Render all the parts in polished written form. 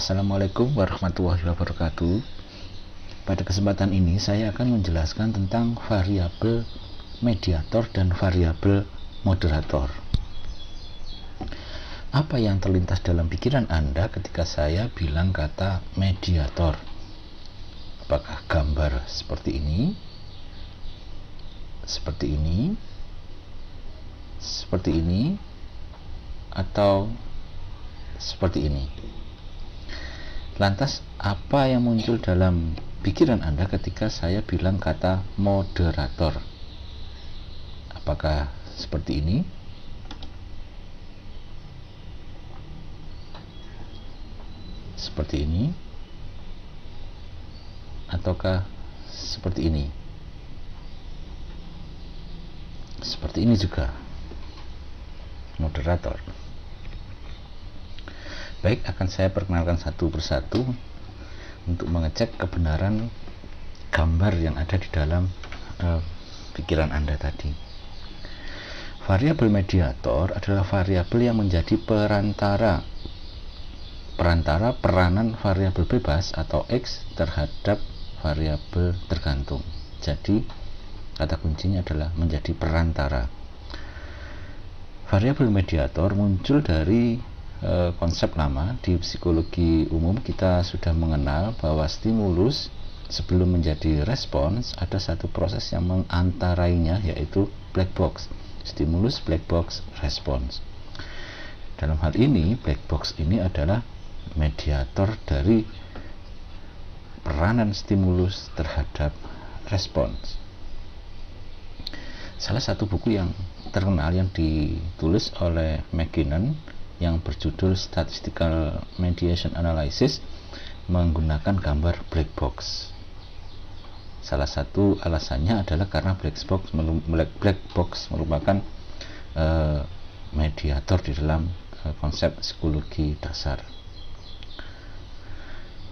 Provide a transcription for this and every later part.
Assalamualaikum warahmatullahi wabarakatuh. Pada kesempatan ini saya akan menjelaskan tentang variabel mediator dan variabel moderator. Apa yang terlintas dalam pikiran Anda ketika saya bilang kata mediator? Apakah gambar seperti ini? Seperti ini? Seperti ini? Atau seperti ini? Lantas apa yang muncul dalam pikiran Anda ketika saya bilang kata moderator? Apakah seperti ini? Seperti ini? Ataukah seperti ini? Seperti ini juga. Moderator. Baik, akan saya perkenalkan satu persatu untuk mengecek kebenaran gambar yang ada di dalam pikiran Anda tadi. Variabel mediator adalah variabel yang menjadi perantara peranan variabel bebas atau X terhadap variabel tergantung. Jadi kata kuncinya adalah menjadi perantara. Variabel mediator muncul dari konsep lama. Di psikologi umum kita sudah mengenal bahwa stimulus sebelum menjadi respons ada satu proses yang mengantarainya, yaitu black box. Stimulus, black box, respons. Dalam hal ini black box ini adalah mediator dari peranan stimulus terhadap respons. Salah satu buku yang terkenal yang ditulis oleh McKinnon yang berjudul Statistical Mediation Analysis menggunakan gambar black box. Salah satu alasannya adalah karena black box merupakan mediator di dalam konsep psikologi dasar.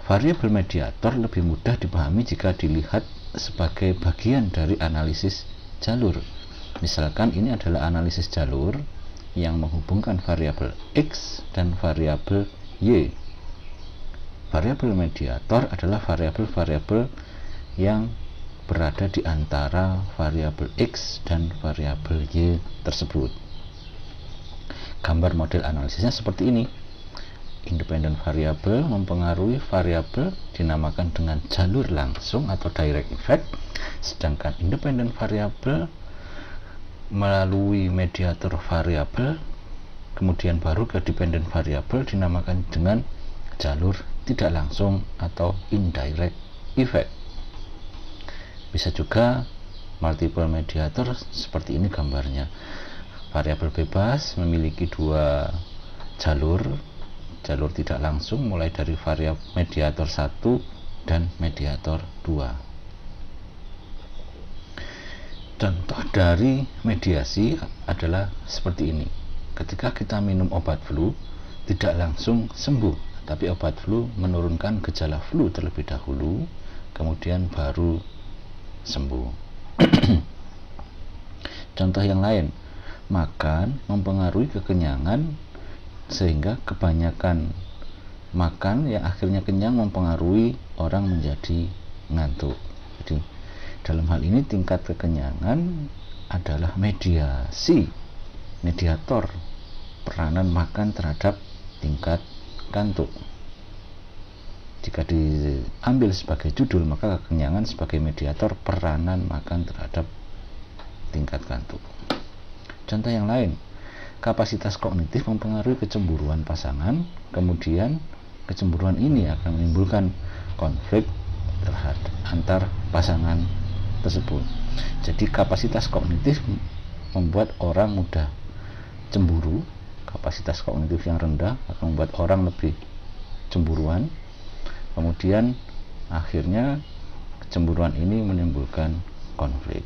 Variabel mediator lebih mudah dipahami jika dilihat sebagai bagian dari analisis jalur. Misalkan ini adalah analisis jalur yang menghubungkan variabel X dan variabel Y. Variabel mediator adalah variabel-variabel yang berada di antara variabel X dan variabel Y tersebut. Gambar model analisisnya seperti ini. Independent variabel mempengaruhi variabel dinamakan dengan jalur langsung atau direct effect, sedangkan independent variabel melalui mediator variabel, kemudian baru ke dependent variabel dinamakan dengan jalur tidak langsung atau indirect effect. Bisa juga multiple mediator seperti ini gambarnya. Variabel bebas memiliki dua jalur tidak langsung mulai dari variabel mediator 1 dan mediator 2. Contoh dari mediasi adalah seperti ini. Ketika kita minum obat flu, tidak langsung sembuh, tapi obat flu menurunkan gejala flu terlebih dahulu, kemudian baru sembuh. Contoh yang lain, makan mempengaruhi kekenyangan, sehingga kebanyakan makan yang akhirnya kenyang mempengaruhi orang menjadi ngantuk. Jadi dalam hal ini tingkat kekenyangan adalah mediator peranan makan terhadap tingkat kantuk. Jika diambil sebagai judul, maka kekenyangan sebagai mediator peranan makan terhadap tingkat kantuk. Contoh yang lain, kapasitas kognitif mempengaruhi kecemburuan pasangan, kemudian kecemburuan ini akan menimbulkan konflik terhadap antar pasangan tersebut. Jadi kapasitas kognitif membuat orang mudah cemburu, kapasitas kognitif yang rendah akan membuat orang lebih cemburuan, kemudian akhirnya kecemburuan ini menimbulkan konflik.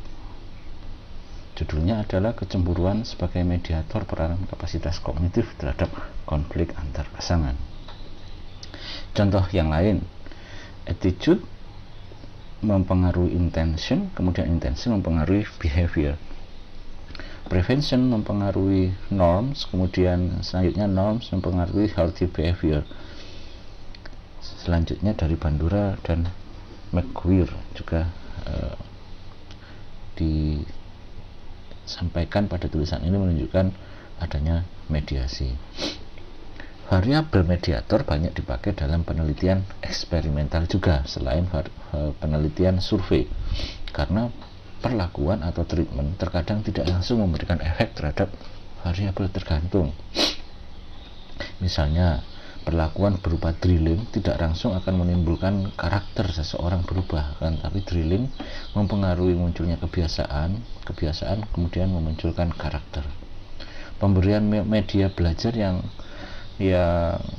Judulnya adalah kecemburuan sebagai mediator peranan kapasitas kognitif terhadap konflik antar pasangan. Contoh yang lain, attitude mempengaruhi intention, kemudian intention mempengaruhi behavior. Prevention mempengaruhi norms, kemudian selanjutnya norms mempengaruhi healthy behavior. selanjutnya dari Bandura dan McGuire juga disampaikan pada tulisan ini menunjukkan adanya mediasi. Variabel mediator banyak dipakai dalam penelitian eksperimental juga selain penelitian survei, karena perlakuan atau treatment terkadang tidak langsung memberikan efek terhadap variabel tergantung. Misalnya, perlakuan berupa drilling tidak langsung akan menimbulkan karakter seseorang berubah, tapi drilling mempengaruhi munculnya kebiasaan kemudian memunculkan karakter. Pemberian media belajar yang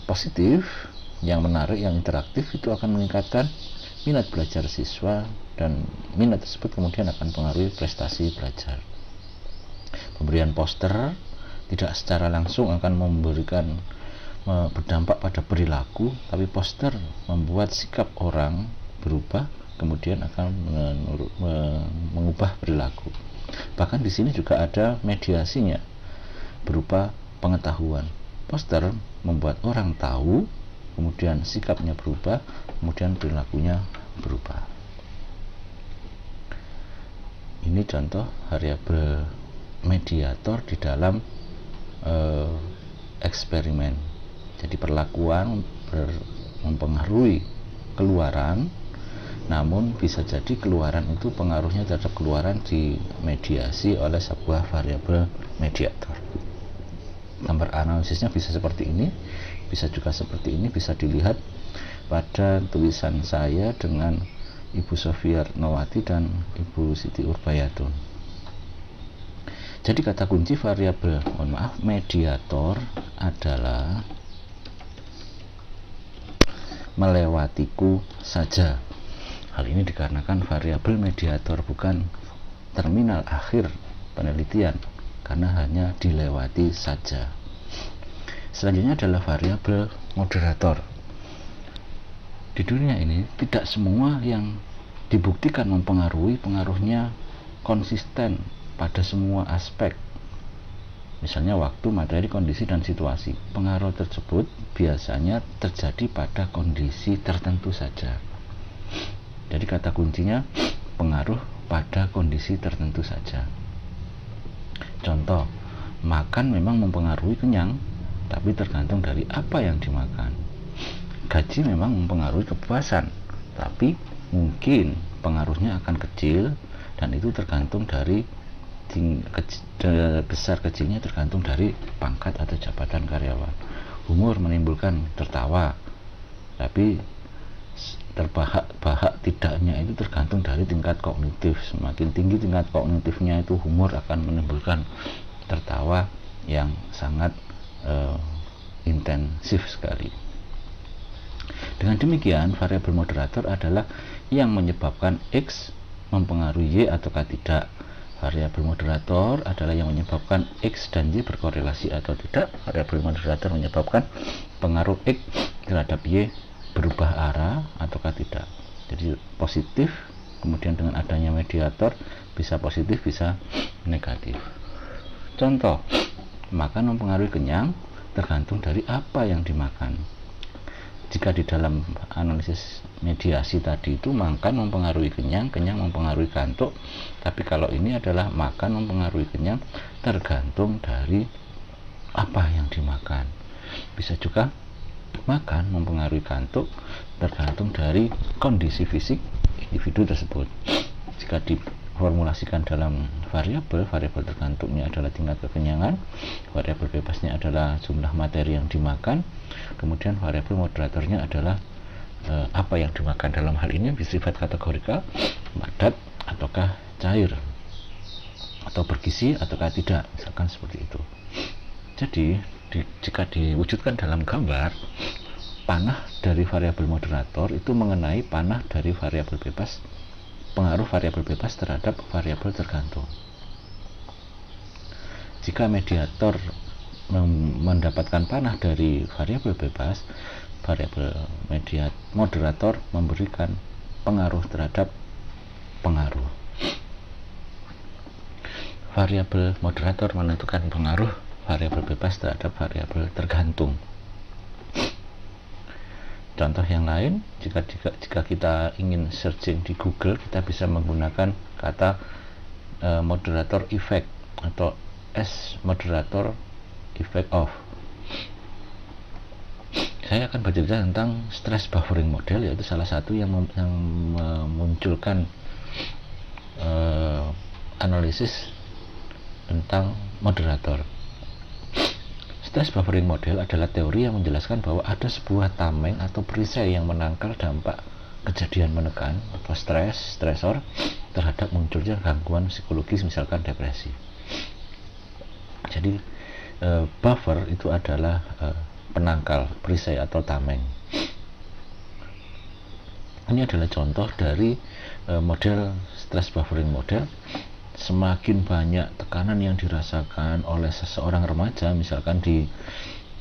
positif, yang menarik, yang interaktif itu akan meningkatkan minat belajar siswa, dan minat tersebut kemudian akan mempengaruhi prestasi belajar. Pemberian poster tidak secara langsung akan berdampak pada perilaku, tapi poster membuat sikap orang berubah, kemudian akan mengubah perilaku. Bahkan di sini juga ada mediasinya berupa pengetahuan. Poster membuat orang tahu, kemudian sikapnya berubah, kemudian perilakunya berubah. Ini contoh variabel mediator di dalam eksperimen. Jadi perlakuan mempengaruhi keluaran, namun bisa jadi keluaran itu pengaruhnya terhadap keluaran dimediasi oleh sebuah variabel mediator. Gambar analisisnya bisa seperti ini, bisa juga seperti ini, bisa dilihat pada tulisan saya dengan Ibu Sofia Nowati dan Ibu Siti Urbayatun. Jadi kata kunci variabel mediator adalah melewatiku saja. Hal ini dikarenakan variabel mediator bukan terminal akhir penelitian, karena hanya dilewati saja. Selanjutnya adalah variabel moderator. Di dunia ini tidak semua yang dibuktikan mempengaruhi pengaruhnya konsisten pada semua aspek. Misalnya waktu, materi, kondisi, dan situasi. Pengaruh tersebut biasanya terjadi pada kondisi tertentu saja. Jadi kata kuncinya pengaruh pada kondisi tertentu saja. Contoh, makan memang mempengaruhi kenyang, tapi tergantung dari apa yang dimakan. Gaji memang mempengaruhi kepuasan, tapi mungkin pengaruhnya akan kecil, dan itu tergantung dari besar kecilnya tergantung dari pangkat atau jabatan karyawan. Humor menimbulkan tertawa, tapi terbahak-bahak tidaknya itu tergantung dari tingkat kognitif. Semakin tinggi tingkat kognitifnya, itu humor akan menimbulkan tertawa yang sangat intensif sekali. Dengan demikian, variabel moderator adalah yang menyebabkan X mempengaruhi Y ataukah tidak. Variabel moderator adalah yang menyebabkan X dan Y berkorelasi atau tidak. Variabel moderator menyebabkan pengaruh X terhadap Y berubah arah ataukah tidak. Jadi positif, kemudian dengan adanya mediator bisa positif, bisa negatif. Contoh, makan mempengaruhi kenyang tergantung dari apa yang dimakan. Jika di dalam analisis mediasi tadi itu makan mempengaruhi kenyang, kenyang mempengaruhi kantuk, tapi kalau ini adalah makan mempengaruhi kenyang tergantung dari apa yang dimakan. Bisa juga makan mempengaruhi kantuk tergantung dari kondisi fisik individu tersebut. Jika diformulasikan dalam variabel tergantungnya adalah tingkat kekenyangan, variabel bebasnya adalah jumlah materi yang dimakan, kemudian variabel moderatornya adalah apa yang dimakan. Dalam hal ini bersifat kategorikal, padat ataukah cair, atau bergizi ataukah tidak, misalkan seperti itu. Jadi jika diwujudkan dalam gambar, panah dari variabel moderator itu mengenai panah dari variabel bebas, pengaruh variabel bebas terhadap variabel tergantung. Jika mediator mendapatkan panah dari variabel bebas, variabel moderator memberikan pengaruh terhadap pengaruh. Variabel moderator menentukan pengaruh variabel bebas terhadap variabel tergantung. Contoh yang lain, jika kita ingin searching di Google, kita bisa menggunakan kata moderator effect atau S moderator effect of. Saya akan bercerita tentang stress buffering model, yaitu salah satu yang memunculkan analisis tentang moderator. Stress buffering model adalah teori yang menjelaskan bahwa ada sebuah tameng atau perisai yang menangkal dampak kejadian menekan atau stresor terhadap munculnya gangguan psikologis, misalkan depresi. Jadi buffer itu adalah penangkal, perisai atau tameng. Ini adalah contoh dari model stress buffering model. Semakin banyak tekanan yang dirasakan oleh seseorang remaja, misalkan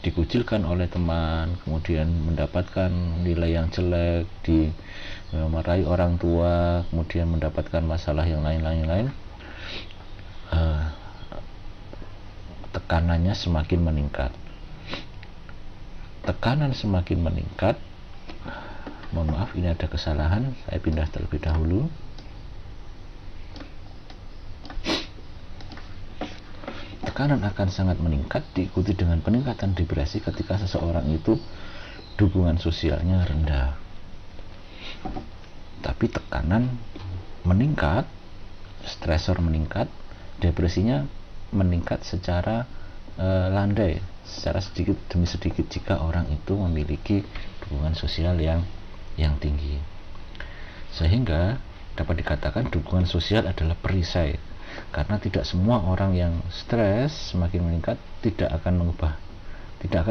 dikucilkan oleh teman, kemudian mendapatkan nilai yang jelek, dimarahi orang tua, kemudian mendapatkan masalah yang lain-lain, tekanannya semakin meningkat. Tekanan semakin meningkat. Mohon maaf, ini ada kesalahan, saya pindah terlebih dahulu. Tekanan akan sangat meningkat, diikuti dengan peningkatan depresi ketika seseorang itu dukungan sosialnya rendah. Tapi tekanan meningkat, stresor meningkat, depresinya meningkat secara landai, secara sedikit demi sedikit jika orang itu memiliki dukungan sosial yang tinggi. Sehingga dapat dikatakan dukungan sosial adalah perisai, karena tidak semua orang yang stres semakin meningkat tidak akan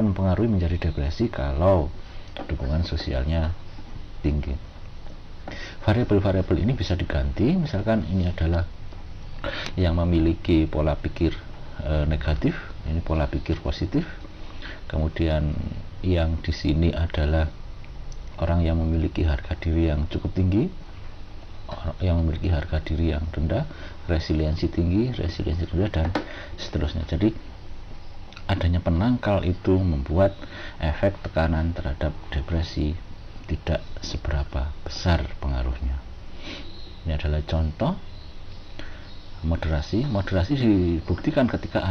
mempengaruhi menjadi depresi kalau dukungan sosialnya tinggi. Variabel-variabel ini bisa diganti, misalkan ini adalah yang memiliki pola pikir negatif, ini pola pikir positif. Kemudian yang di sini adalah orang yang memiliki harga diri yang cukup tinggi, yang memiliki harga diri yang rendah, resiliensi tinggi, resiliensi rendah, dan seterusnya. Jadi adanya penangkal itu membuat efek tekanan terhadap depresi tidak seberapa besar pengaruhnya. Ini adalah contoh moderasi. Moderasi dibuktikan ketika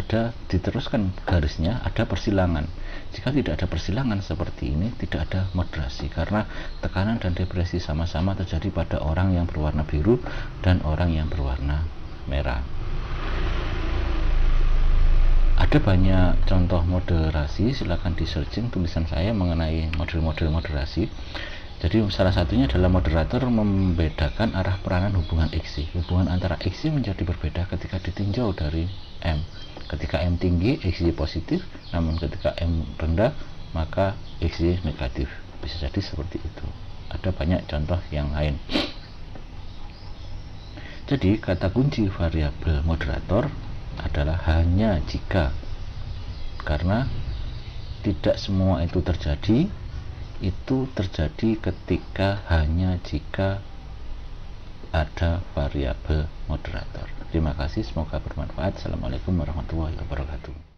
diteruskan garisnya, ada persilangan. Jika tidak ada persilangan seperti ini, tidak ada moderasi, karena tekanan dan depresi sama-sama terjadi pada orang yang berwarna biru dan orang yang berwarna merah. Ada banyak contoh moderasi, silakan di searching tulisan saya mengenai model-model moderasi. Jadi salah satunya adalah moderator membedakan arah peranan hubungan XY. Hubungan antara XY menjadi berbeda ketika ditinjau dari M. Ketika M tinggi, XY positif, namun ketika M rendah, maka XY negatif. Bisa jadi seperti itu. Ada banyak contoh yang lain. Jadi kata kunci variabel moderator adalah hanya jika, karena tidak semua itu terjadi. Itu terjadi ketika hanya jika ada variabel moderator. Terima kasih, semoga bermanfaat. Assalamualaikum warahmatullahi wabarakatuh.